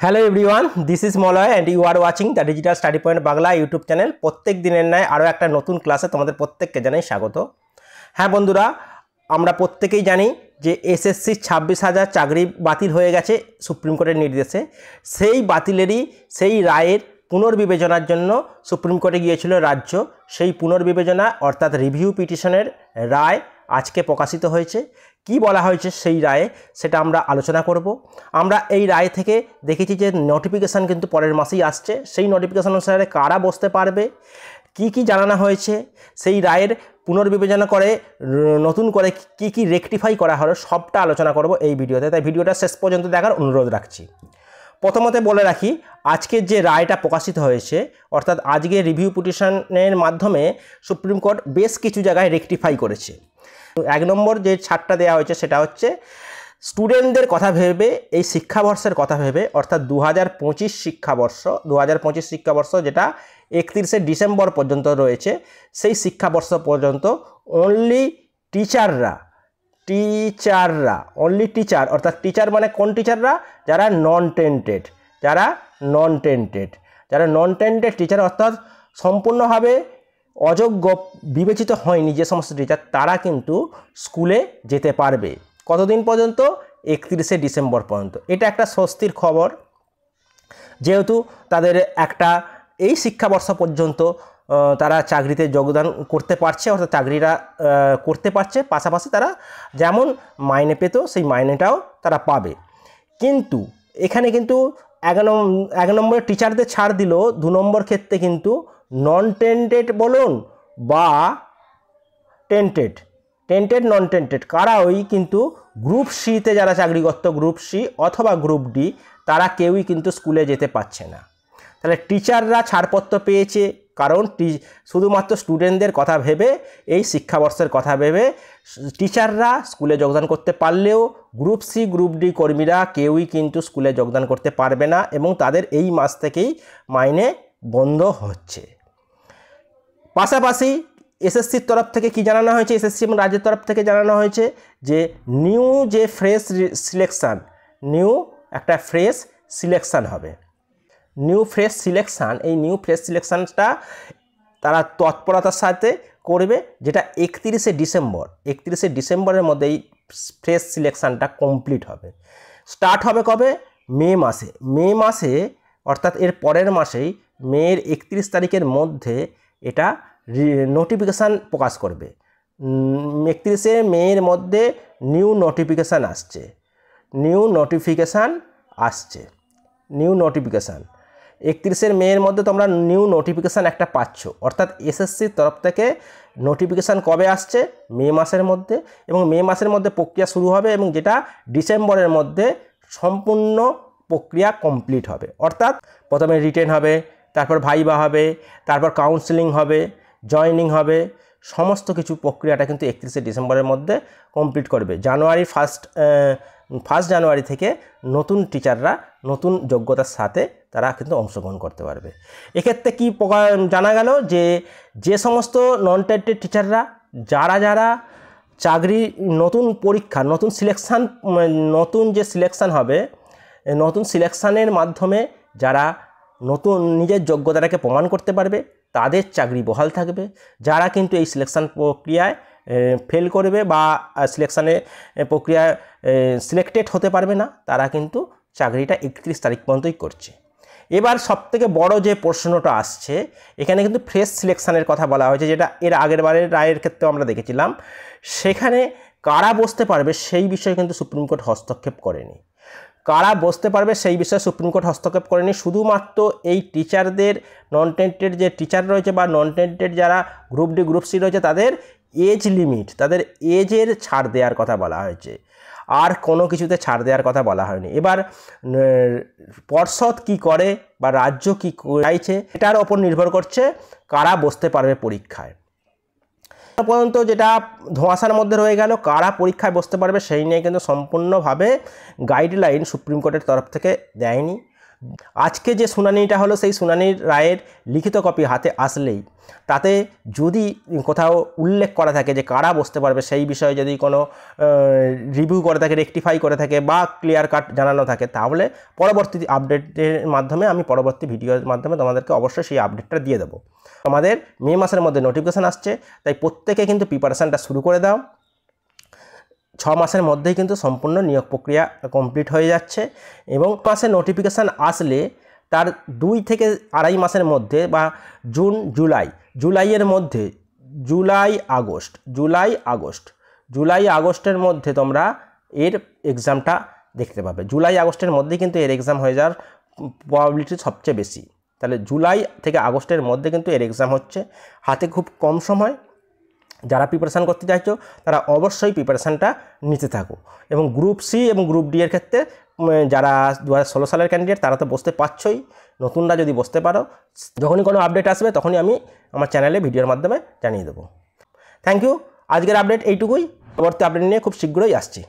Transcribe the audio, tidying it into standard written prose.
Hello everyone, this is Malay and you are watching the digital study point Bangla YouTube channel. প্রত্যেক দিনের ন্যায় আরও একটা নতুন ক্লাসে তোমাদের প্রত্যেককে জানাই স্বাগত। হ্যাঁ বন্ধুরা, আমরা প্রত্যেকেই জানি যে এসএসসি 26,000 চাকরি বাতিল হয়ে গেছে সুপ্রিম কোর্টের নির্দেশে। সেই বাতিলেরই সেই রায়ের পুনর্বিবেচনার জন্য সুপ্রিম কোর্টে গিয়েছিল রাজ্য। সেই পুনর্বিবেচনা অর্থাৎ রিভিউ পিটিশনের রায় আজকে প্রকাশিত হয়েছে। কি বলা হয়েছে সেই রায়ে সেটা আমরা আলোচনা করব। আমরা এই রায় থেকে দেখেছি যে নোটিফিকেশান কিন্তু পরের মাসেই আসছে। সেই নোটিফিকেশান অনুসারে কারা বসতে পারবে, কি কি জানানো হয়েছে, সেই রায়ের পুনর্বিবেচনা করে নতুন করে কি কি রেকটিফাই করা হলো সবটা আলোচনা করব এই ভিডিওতে। তাই ভিডিওটা শেষ পর্যন্ত দেখার অনুরোধ রাখছি। প্রথমত বলে রাখি, আজকের যে রায়টা প্রকাশিত হয়েছে অর্থাৎ আজকে রিভিউ পিটিশনের মাধ্যমে সুপ্রিম কোর্ট বেশ কিছু জায়গায় রেকটিফাই করেছে। এক নম্বর যে ছাড়টা দেওয়া হয়েছে সেটা হচ্ছে স্টুডেন্টদের কথা ভেবে, এই শিক্ষাবর্ষের কথা ভেবে অর্থাৎ 2025 শিক্ষাবর্ষ যেটা 31শে ডিসেম্বর পর্যন্ত রয়েছে, সেই শিক্ষাবর্ষ পর্যন্ত অনলি টিচার অর্থাৎ টিচার মানে কোন টিচাররা, যারা নন টেন্টেড টিচার অর্থাৎ সম্পূর্ণভাবে অযোগ্য বিবেচিত হয়নি যে সমস্ত টিচার, তারা কিন্তু স্কুলে যেতে পারবে। কতদিন পর্যন্ত? 31শে ডিসেম্বর পর্যন্ত। এটা একটা স্বস্তির খবর, যেহেতু তাদের একটা এই শিক্ষাবর্ষ পর্যন্ত তারা চাকরিতে যোগদান করতে পারছে, অর্থাৎ চাকরিটা করতে পারছে, পাশাপাশি তারা যেমন মাইনে পেত সেই মাইনেটাও তারা পাবে। কিন্তু এখানে কিন্তু এক নম্বরে টিচারদের ছাড় দিল, 2 নম্বর ক্ষেত্রে কিন্তু নন টেন্টেড বলুন বা টেন্টেড নন টেন্টেড কারাই কিন্তু গ্রুপ সিতে যারা চাকরি করত, গ্রুপ সি অথবা গ্রুপ ডি, তারা কেউই কিন্তু স্কুলে যেতে পারছে না। তাহলে টিচাররা ছাড়পত্র পেয়েছে, কারণ শুধুমাত্র স্টুডেন্টদের কথা ভেবে, এই শিক্ষাবর্ষের কথা ভেবে টিচাররা স্কুলে যোগদান করতে পারলেও গ্রুপ সি গ্রুপ ডি কর্মীরা কেউই কিন্তু স্কুলে যোগদান করতে পারবে না এবং তাদের এই মাস থেকেই মাইনে বন্ধ হচ্ছে। পাশাপাশি এসএসসির তরফ থেকে কি জানানো হয়েছে, এসএসসি এবং রাজ্যের তরফ থেকে জানানো হয়েছে যে নিউ ফ্রেশ সিলেকশান হবে। এই নিউ ফ্রেশ সিলেকশানটা তারা তৎপরতার সাথে করবে, যেটা 31শে ডিসেম্বরের মধ্যে এই ফ্রেশ সিলেকশানটা কমপ্লিট হবে। স্টার্ট হবে কবে? মে মাসে অর্থাৎ এর পরের মাসেই মের 31 তারিখের মধ্যে এটা নোটিফিকেশান প্রকাশ করবে। 31শে মের মধ্যে নিউ নোটিফিকেশান আসছে। 31শে মের মধ্যে তোমরা নিউ নোটিফিকেশান একটা পাচ্ছ, অর্থাৎ এসএসসির তরফ থেকে নোটিফিকেশান কবে আসছে? মে মাসের মধ্যে, এবং মে মাসের মধ্যে প্রক্রিয়া শুরু হবে এবং যেটা ডিসেম্বরের মধ্যে সম্পূর্ণ প্রক্রিয়া কমপ্লিট হবে। অর্থাৎ প্রথমে রিটেন হবে, তারপর ভাইবা হবে, তারপর কাউন্সেলিং হবে, জয়েনিং হবে, সমস্ত কিছু প্রক্রিয়াটা কিন্তু 31শে ডিসেম্বরের মধ্যে কমপ্লিট করবে। ফার্স্ট জানুয়ারি থেকে নতুন টিচাররা নতুন যোগ্যতার সাথে তারা কিন্তু অংশগ্রহণ করতে পারবে। এক্ষেত্রে কি জানা গেল যে সমস্ত নন টেন্টেড টিচাররা যারা চাকরি নতুন পরীক্ষা নতুন যে সিলেকশান হবে, নতুন সিলেকশানের মাধ্যমে যারা নতুন নিজের যোগ্যতাটাকে প্রমাণ করতে পারবে তাদের চাকরি বহাল থাকবে। যারা কিন্তু এই সিলেকশান প্রক্রিয়ায় ফেল করবে বা সিলেকশানে প্রক্রিয়ায় সিলেক্টেড হতে পারবে না, তারা কিন্তু চাকরিটা 31 তারিখ পর্যন্তই করছে। এবার সবথেকে বড় যে প্রশ্নটা আসছে, এখানে কিন্তু ফ্রেশ সিলেকশানের কথা বলা হয়েছে, যেটা এর আগের বারের রায়ের ক্ষেত্রেও আমরা দেখেছিলাম। সেখানে কারা বসতে পারবে সেই বিষয়ে কিন্তু সুপ্রিম কোর্ট হস্তক্ষেপ করেনি। শুধুমাত্র এই টিচারদের নন টেন্টেড যে টিচার রয়েছে বা নন টেন্টেড যারা গ্রুপ ডি গ্রুপ সি রয়েছে, তাদের এজ লিমিট, তাদের এজের ছাড় দেওয়ার কথা বলা হয়েছে, আর কোনো কিছুতে ছাড় দেওয়ার কথা বলা হয়নি। এবার পর্ষদ কি করে বা রাজ্য কি চাইছে এটার ওপর নির্ভর করছে কারা বসতে পারবে পরীক্ষায়। পর্যন্ত যেটা ধোঁয়াশার মধ্যে রয়ে গেল, কারা পরীক্ষায় বসতে পারবে সেই নিয়ে কিন্তু সম্পূর্ণভাবে গাইডলাইন সুপ্রিম কোর্টের তরফ থেকে দেয়নি। আজকে যে শুনানিটা হলো সেই শুনানির রায়ের লিখিত কপি হাতে আসলেই তাতে যদি কোথাও উল্লেখ করা থাকে যে কারা বসতে পারবে সেই বিষয়ে যদি কোনো রিভিউ করে থাকে, রেকটিফাই করে থাকে বা ক্লিয়ার কাট জানানো থাকে, তাহলে পরবর্তী আপডেটের মাধ্যমে আমি পরবর্তী ভিডিওর মাধ্যমে তোমাদেরকে অবশ্যই সেই আপডেটটা দিয়ে দেবো। আমাদের মে মাসের মধ্যে নোটিফিকেশান আসছে, তাই প্রত্যেকে কিন্তু প্রিপারেশানটা শুরু করে দাও। 6 মাসের মধ্যেই কিন্তু সম্পূর্ণ নিয়োগ প্রক্রিয়া কমপ্লিট হয়ে যাচ্ছে এবং মাসে নোটিফিকেশান আসলে তার 2 থেকে 2.5 মাসের মধ্যে বা জুন জুলাইয়ের মধ্যে জুলাই আগস্টের মধ্যে তোমরা এর এক্সামটা দেখতে পাবে। জুলাই আগস্টের মধ্যেই কিন্তু এর এক্সাম হয়ে যাওয়ার প্রবাবিলিটি সবচেয়ে বেশি। তাহলে জুলাই থেকে আগস্টের মধ্যে কিন্তু এর এক্সাম হচ্ছে, হাতে খুব কম সময়। যারা প্রিপারেশান করতে চাইছো তারা অবশ্যই প্রিপারেশানটা নিতে থাকো। এবং গ্রুপ সি এবং গ্রুপ ডি এর ক্ষেত্রে যারা 2016 সালের ক্যান্ডিডেট তারা তো বসতে পারছই, নতুনরা যদি বসতে পারো, যখনই কোনো আপডেট আসবে তখনই আমি আমার চ্যানেলে ভিডিওর মাধ্যমে জানিয়ে দেবো। Thank you. আজকের আপডেট এইটুকুই, পরবর্তী আপডেট নিয়ে খুব শীঘ্রই আসছি।